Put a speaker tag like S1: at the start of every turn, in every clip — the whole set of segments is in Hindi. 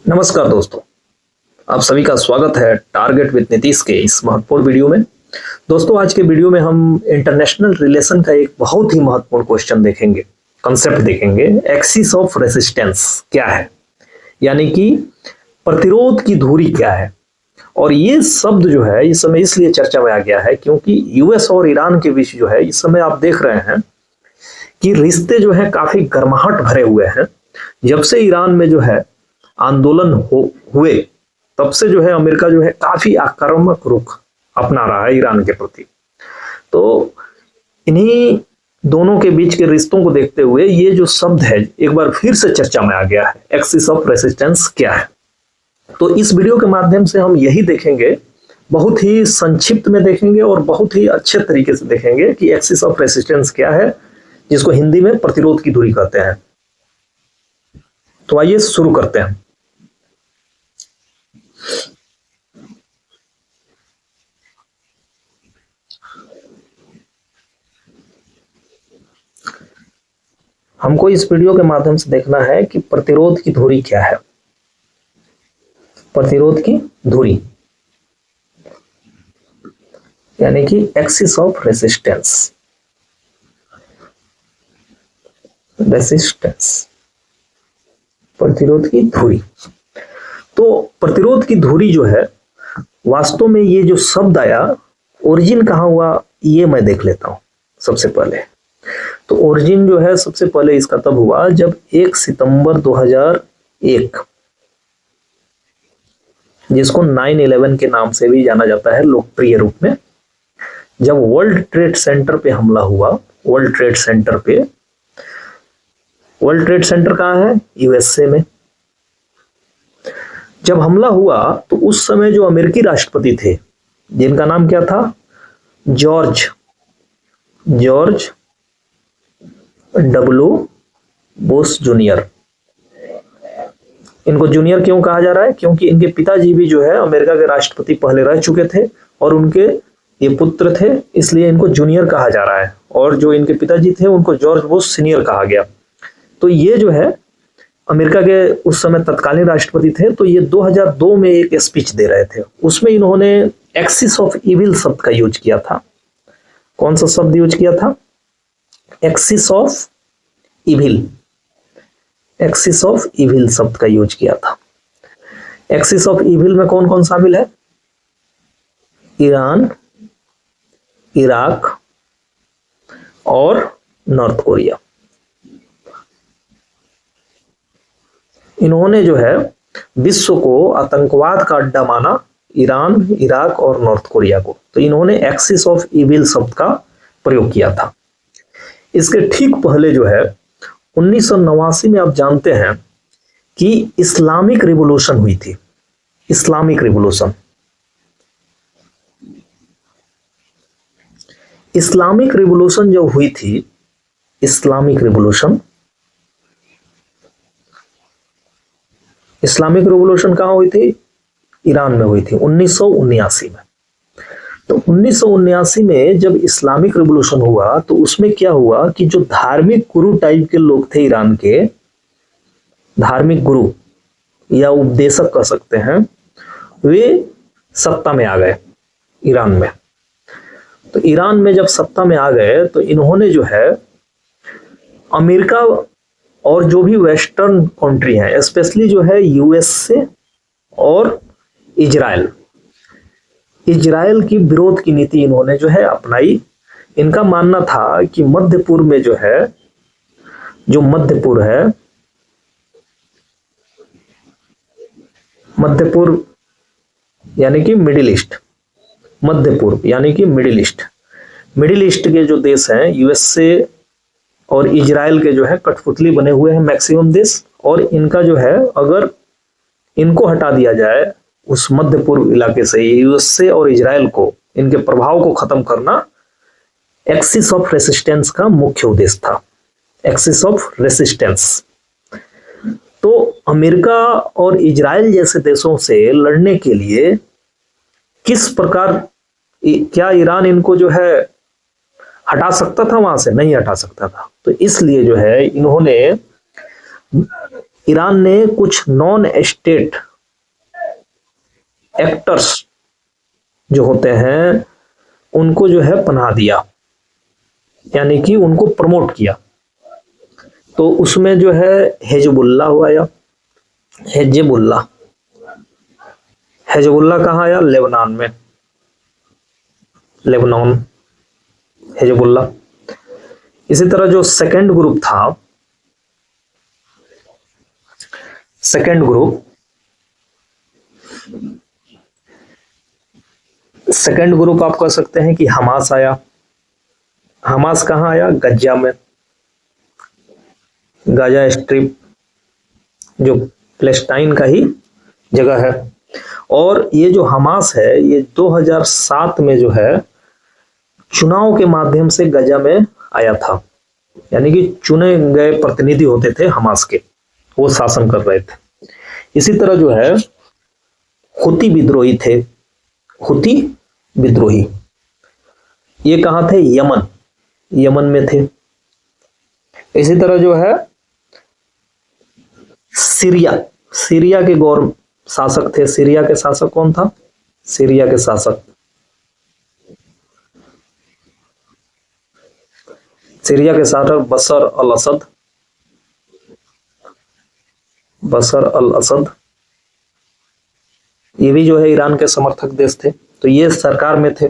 S1: नमस्कार दोस्तों, आप सभी का स्वागत है टारगेट विद नीतीश के इस महत्वपूर्ण वीडियो में। दोस्तों, आज के वीडियो में हम इंटरनेशनल रिलेशन का एक बहुत ही महत्वपूर्ण क्वेश्चन देखेंगे, कंसेप्ट देखेंगे। एक्सिस ऑफ रेसिस्टेंस क्या है, यानी कि प्रतिरोध की धुरी क्या है। और ये शब्द जो है इस समय इसलिए चर्चा में आ गया है क्योंकि यूएस और ईरान के बीच जो है इस समय आप देख रहे हैं कि रिश्ते जो है काफी गर्माहट भरे हुए हैं। जब से ईरान में जो है आंदोलन हुए तब से जो है अमेरिका जो है काफी आक्रामक रुख अपना रहा है ईरान के प्रति। तो इन्हीं दोनों के बीच के रिश्तों को देखते हुए ये जो शब्द है एक बार फिर से चर्चा में आ गया है, एक्सिस ऑफ रेसिस्टेंस क्या है। तो इस वीडियो के माध्यम से हम यही देखेंगे, बहुत ही संक्षिप्त में देखेंगे और बहुत ही अच्छे तरीके से देखेंगे कि एक्सिस ऑफ रेसिस्टेंस क्या है, जिसको हिंदी में प्रतिरोध की धुरी कहते हैं। तो आइए शुरू करते हैं। हमको इस वीडियो के माध्यम से देखना है कि प्रतिरोध की धुरी क्या है। प्रतिरोध की धुरी यानी कि एक्सिस ऑफ रेसिस्टेंस। प्रतिरोध की धुरी। तो प्रतिरोध की धुरी जो है, वास्तव में ये जो शब्द आया, ओरिजिन कहाँ हुआ ये मैं देख लेता हूं सबसे पहले। तो ओरिजिन जो है सबसे पहले इसका तब हुआ जब 1 सितंबर 2001, जिसको 9/11 के नाम से भी जाना जाता है लोकप्रिय रूप में, जब वर्ल्ड ट्रेड सेंटर पे हमला हुआ। वर्ल्ड ट्रेड सेंटर कहाँ है? यूएसए में। जब हमला हुआ तो उस समय जो अमेरिकी राष्ट्रपति थे, जिनका नाम क्या था? George W Bush junior. इनको जूनियर क्यों कहा जा रहा है? क्योंकि इनके पिताजी भी जो है अमेरिका के राष्ट्रपति पहले रह चुके थे और उनके ये पुत्र थे, इसलिए इनको जूनियर कहा जा रहा है। और जो इनके पिताजी थे उनको जॉर्ज बुश सीनियर कहा गया। तो ये जो है अमेरिका के उस समय तत्कालीन राष्ट्रपति थे। तो ये 2002 में एक स्पीच दे रहे थे, उसमें इन्होंने एक्सिस ऑफ इविल शब्द का यूज किया था। कौन सा शब्द यूज किया था? एक्सिस ऑफ इविल शब्द का यूज किया था। एक्सिस ऑफ इविल में कौन कौन शामिल है? ईरान, इराक और नॉर्थ कोरिया। इन्होंने जो है विश्व को आतंकवाद का अड्डा माना, ईरान, इराक और नॉर्थ कोरिया को। तो इन्होंने एक्सिस ऑफ इविल शब्द का प्रयोग किया था। इसके ठीक पहले जो है 1989 में आप जानते हैं कि इस्लामिक रिवॉल्यूशन हुई थी। इस्लामिक रिवॉल्यूशन जब हुई थी, इस्लामिक रिवॉल्यूशन कहां हुई थी? ईरान में हुई थी 1979 में। तो 1979 में जब इस्लामिक रिवॉल्यूशन हुआ तो उसमें क्या हुआ कि जो धार्मिक गुरु टाइप के लोग थे ईरान के, धार्मिक गुरु या उपदेशक कह सकते हैं, वे सत्ता में आ गए ईरान में। तो ईरान में जब सत्ता में आ गए तो इन्होंने जो है अमेरिका और जो भी वेस्टर्न कंट्री हैं, स्पेशली जो है यूएसए और इजराइल की विरोध की नीति इन्होंने जो है अपनाई। इनका मानना था कि मध्य पूर्व में जो है, जो मध्य पूर्व है, मध्य पूर्व यानी कि मिडिल ईस्ट, मध्य पूर्व यानी कि मिडिल ईस्ट के जो देश हैं, यूएसए और इजराइल के जो है कठपुतली बने हुए हैं मैक्सिमम देश। और इनका जो है, अगर इनको हटा दिया जाए उस मध्य पूर्व इलाके से, यूएसए और इजराइल को, इनके प्रभाव को खत्म करना एक्सिस ऑफ रेसिस्टेंस का मुख्य उद्देश्य था। Axis of resistance. तो अमेरिका और इजराइल जैसे देशों से लड़ने के लिए किस प्रकार, क्या ईरान इनको जो है हटा सकता था? वहां से नहीं हटा सकता था। तो इसलिए जो है इन्होंने ईरान ने कुछ नॉन स्टेट एक्टर्स जो होते हैं उनको जो है पनाह दिया, यानी कि उनको प्रमोट किया। तो उसमें जो है हिजबुल्ला हुआ, या हिजबुल्ला, हिजबुल्ला कहाँ आया? लेबनान में, लेबनान, हिजबुल्ला। इसी तरह जो सेकंड ग्रुप था, सेकंड ग्रुप आप कह सकते हैं कि हमास आया। हमास कहाँ आया? गज्जा में, गाजा स्ट्रिप जो पैलेस्टाइन का ही जगह है। और ये जो हमास है ये 2007 में जो है चुनाव के माध्यम से गजा में आया था, यानी कि चुने गए प्रतिनिधि होते थे हमास के, वो शासन कर रहे थे। इसी तरह जो है हुती विद्रोही थे, हुती विद्रोही, ये कहाँ थे? यमन, यमन में थे। इसी तरह जो है सीरिया, सीरिया के गौर शासक थे। सीरिया के शासक कौन था? सीरिया के शासक, सीरिया के शासक बशर अल असद, बशर अल असद, ये भी जो है ईरान के समर्थक देश थे, तो ये सरकार में थे।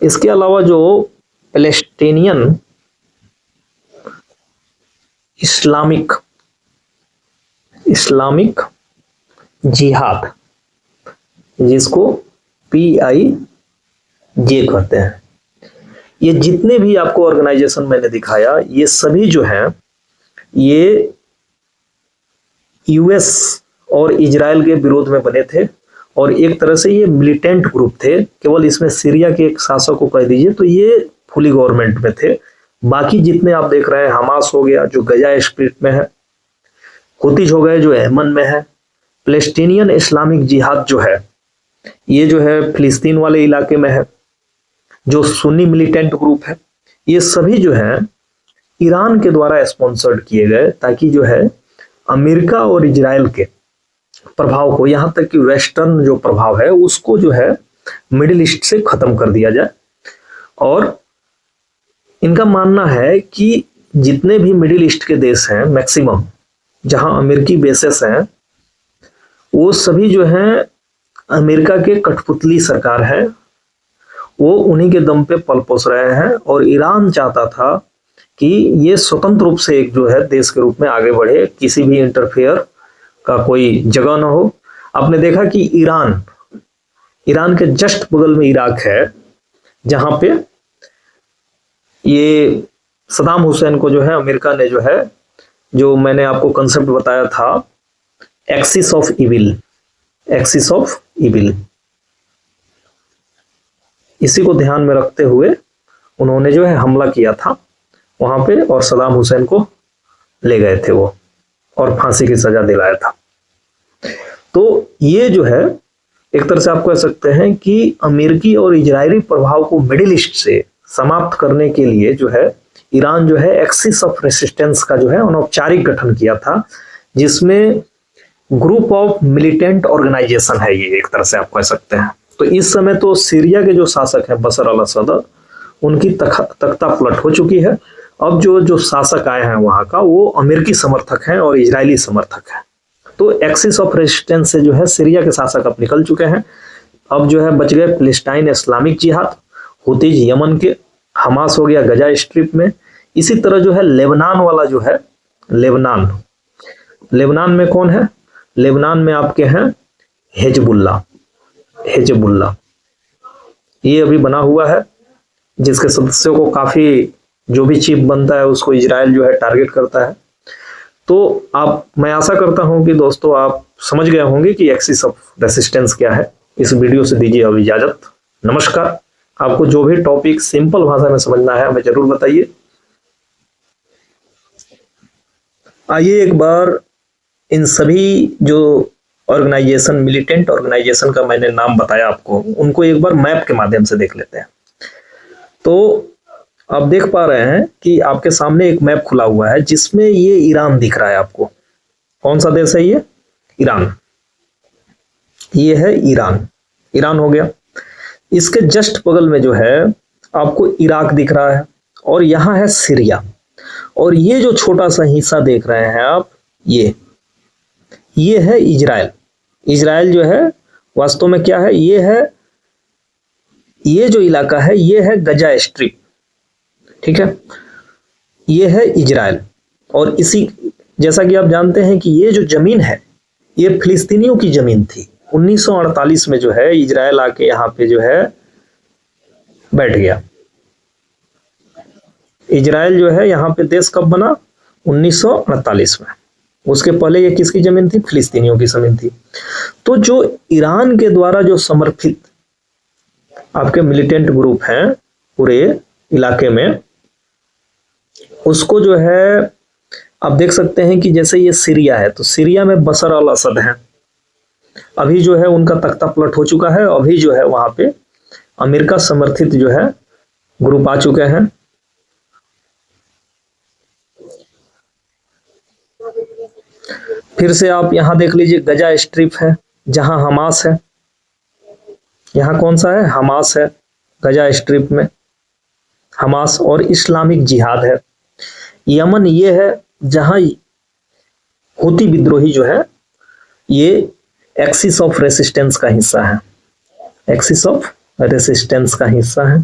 S1: इसके अलावा जो पैलेस्टीनियन इस्लामिक जिहाद, जिसको PIJ कहते हैं, ये जितने भी आपको ऑर्गेनाइजेशन मैंने दिखाया, ये सभी जो हैं ये US और इजराइल के विरोध में बने थे, और एक तरह से ये मिलिटेंट ग्रुप थे। केवल इसमें सीरिया के एक शासक को कह दीजिए तो ये फुली गवर्नमेंट में थे। बाकी जितने आप देख रहे हैं, हमास हो गया जो गजा स्ट्रिप में है, हुतीज हो गए जो यमन में है, पैलेस्टीनियन इस्लामिक जिहाद जो है ये जो है फिलिस्तीन वाले इलाके में है, जो सुन्नी मिलिटेंट ग्रुप है, ये सभी जो है ईरान के द्वारा स्पॉन्सर्ड किए गए, ताकि जो है अमेरिका और इजराइल के प्रभाव को, यहां तक कि वेस्टर्न जो प्रभाव है उसको जो है मिडिल ईस्ट से खत्म कर दिया जाए। और इनका मानना है कि जितने भी मिडिल ईस्ट के देश हैं, मैक्सिमम जहां अमेरिकी बेसेस हैं, वो सभी जो हैं अमेरिका के कठपुतली सरकार है, वो उन्हीं के दम पे पल पोस रहे हैं। और ईरान चाहता था कि ये स्वतंत्र रूप से एक जो है देश के रूप में आगे बढ़े, किसी भी इंटरफेयर का कोई जगह ना हो। आपने देखा कि ईरान के जस्ट बगल में इराक है, जहां पे ये सदाम हुसैन को जो है अमेरिका ने जो है, जो मैंने आपको कंसेप्ट बताया था axis of evil, axis of evil, इसी को ध्यान में रखते हुए उन्होंने जो है हमला किया था वहां पे, और सदाम हुसैन को ले गए थे वो, और फांसी की सजा दिलाया था। तो ये जो है एक तरह से आप कह सकते हैं कि अमेरिकी और इजरायली प्रभाव को मिडिल ईस्ट से समाप्त करने के लिए जो है ईरान जो है एक्सिस ऑफ रेसिस्टेंस का जो है अनौपचारिक गठन किया था, जिसमें ग्रुप ऑफ मिलिटेंट ऑर्गेनाइजेशन है, ये एक तरह से आप कह सकते हैं। तो इस समय तो सीरिया के जो शासक हैं बशर अल असद, उनकी तख्ता पलट हो चुकी है। अब जो शासक आए हैं वहां का, वो अमेरिकी समर्थक हैं और इजरायली समर्थक हैं। तो एक्सिस ऑफ रेजिस्टेंस से जो है सीरिया के शासक अब निकल चुके हैं। अब जो है बच गए पैलेस्टाइन इस्लामिक जिहाद, हुतीज यमन के, हमास हो गया गजा स्ट्रिप में। इसी तरह जो है लेबनान वाला जो है, लेबनान में कौन है? लेबनान में आपके हैं हिजबुल्ला, ये अभी बना हुआ है, जिसके सदस्यों को काफी, जो भी चीफ बनता है उसको इजराइल जो है टारगेट करता है। तो मैं आशा करता हूं कि दोस्तों आप समझ गए होंगे कि एक्सिस ऑफ रेसिस्टेंस क्या है। इस वीडियो से दीजिए अब इजाजत, नमस्कार। आपको जो भी टॉपिक सिंपल भाषा में समझना है हमें जरूर बताइए। आइए एक बार इन सभी जो ऑर्गेनाइजेशन, मिलिटेंट ऑर्गेनाइजेशन का मैंने नाम बताया आपको, उनको एक बार मैप के माध्यम से देख लेते हैं। तो आप देख पा रहे हैं कि आपके सामने एक मैप खुला हुआ है, जिसमें ये ईरान दिख रहा है आपको, कौन सा देश है ये? ईरान। ये है ईरान। ईरान हो गया। इसके जस्ट बगल में जो है आपको इराक दिख रहा है, और यहां है सीरिया, और ये जो छोटा सा हिस्सा देख रहे हैं आप, ये है इजराइल। इजराइल जो है वास्तव में क्या है? ये जो इलाका है ये है गजा स्ट्रिप, ठीक है, ये है इजराइल। और इसी, जैसा कि आप जानते हैं कि ये जो जमीन है ये फिलिस्तीनियों की जमीन थी। 1948 में जो है इजराइल आके यहाँ पे जो है बैठ गया। इजराइल जो है यहाँ पे देश कब बना? 1948 में। उसके पहले ये किसकी जमीन थी? फिलिस्तीनियों की जमीन थी। तो जो ईरान के द्वारा जो समर्थित आपके मिलिटेंट ग्रुप हैं पूरे इलाके में, उसको जो है आप देख सकते हैं कि जैसे ये सीरिया है, तो सीरिया में बशर अल असद है। अभी जो है उनका तख्ता पलट हो चुका है। अभी जो है वहां पे अमेरिका समर्थित जो है ग्रुप आ चुके हैं। फिर से आप यहां देख लीजिए, गजा स्ट्रिप है जहां हमास है। यहां कौन सा है? हमास है। गजा स्ट्रिप में हमास और इस्लामिक जिहाद है। यमन ये है जहां हूती विद्रोही जो है ये एक्सिस ऑफ रेसिस्टेंस का हिस्सा है। एक्सिस ऑफ रेसिस्टेंस का हिस्सा है,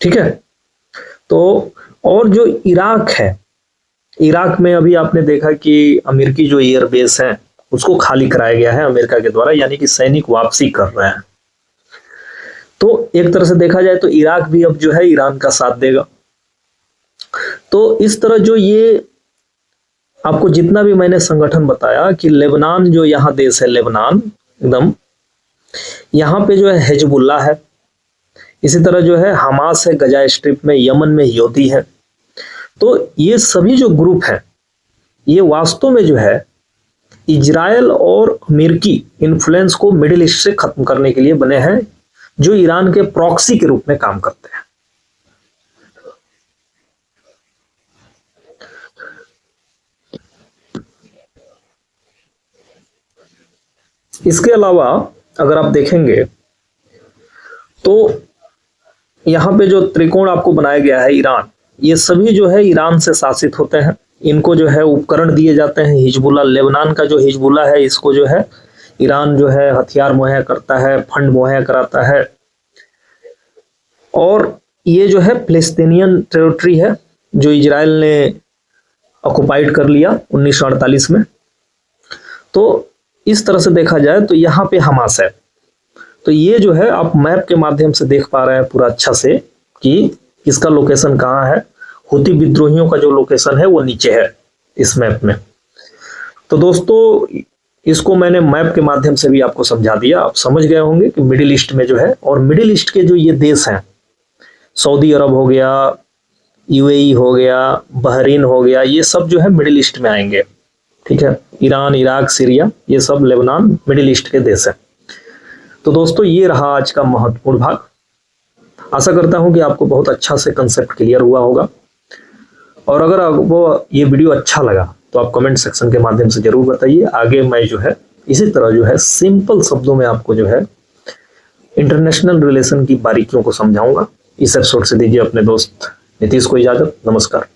S1: ठीक है। तो और जो इराक है, इराक में अभी आपने देखा कि अमेरिकी जो एयरबेस है उसको खाली कराया गया है अमेरिका के द्वारा, यानी कि सैनिक वापसी कर रहे हैं। तो एक तरह से देखा जाए तो इराक भी अब जो है ईरान का साथ देगा। तो इस तरह जो ये आपको जितना भी मैंने संगठन बताया कि लेबनान जो यहाँ देश है, लेबनान एकदम, यहाँ पे जो है हिजबुल्ला है। इसी तरह जो है हमास है गजा स्ट्रिप में, यमन में हूती है। तो ये सभी जो ग्रुप हैं ये वास्तव में जो है इजराइल और अमेरिकी इन्फ्लुएंस को मिडिल ईस्ट से खत्म करने के लिए बने हैं, जो ईरान के प्रॉक्सी के रूप में काम करते हैं। इसके अलावा अगर आप देखेंगे तो यहां पे जो त्रिकोण आपको बनाया गया है ईरान, ये सभी जो है ईरान से शासित होते हैं। इनको जो है उपकरण दिए जाते हैं। हिजबुल्ला, लेबनान का जो हिजबुल्ला है, इसको जो है ईरान जो है हथियार मुहैया करता है, फंड मुहैया कराता है। और ये जो है फिलिस्तीनियन टेरिटरी है जो इजराइल ने ऑक्युपाइड कर लिया 1948 में। तो इस तरह से देखा जाए तो यहाँ पे हमास है। तो ये जो है आप मैप के माध्यम से देख पा रहे हैं पूरा अच्छा से कि इसका लोकेशन कहाँ है। हूती विद्रोहियों का जो लोकेशन है वो नीचे है इस मैप में। तो दोस्तों इसको मैंने मैप के माध्यम से भी आपको समझा दिया। आप समझ गए होंगे कि मिडिल ईस्ट में जो है, और मिडिल ईस्ट के जो ये देश हैं, सऊदी अरब हो गया, यूएई हो गया, बहरीन हो गया, ये सब जो है मिडिल ईस्ट में आएंगे, ठीक है। ईरान, इराक, सीरिया, ये सब लेबनान मिडिल ईस्ट के देश हैं। तो दोस्तों ये रहा आज का महत्वपूर्ण भाग। आशा करता हूं कि आपको बहुत अच्छा से कंसेप्ट क्लियर हुआ होगा। और अगर आपको ये वीडियो अच्छा लगा तो आप कमेंट सेक्शन के माध्यम से जरूर बताइए। आगे मैं जो है इसी तरह जो है सिंपल शब्दों में आपको जो है इंटरनेशनल रिलेशन की बारीकियों को समझाऊंगा। इस एपिसोड से दीजिए अपने दोस्त नीतीश को इजाजत। नमस्कार।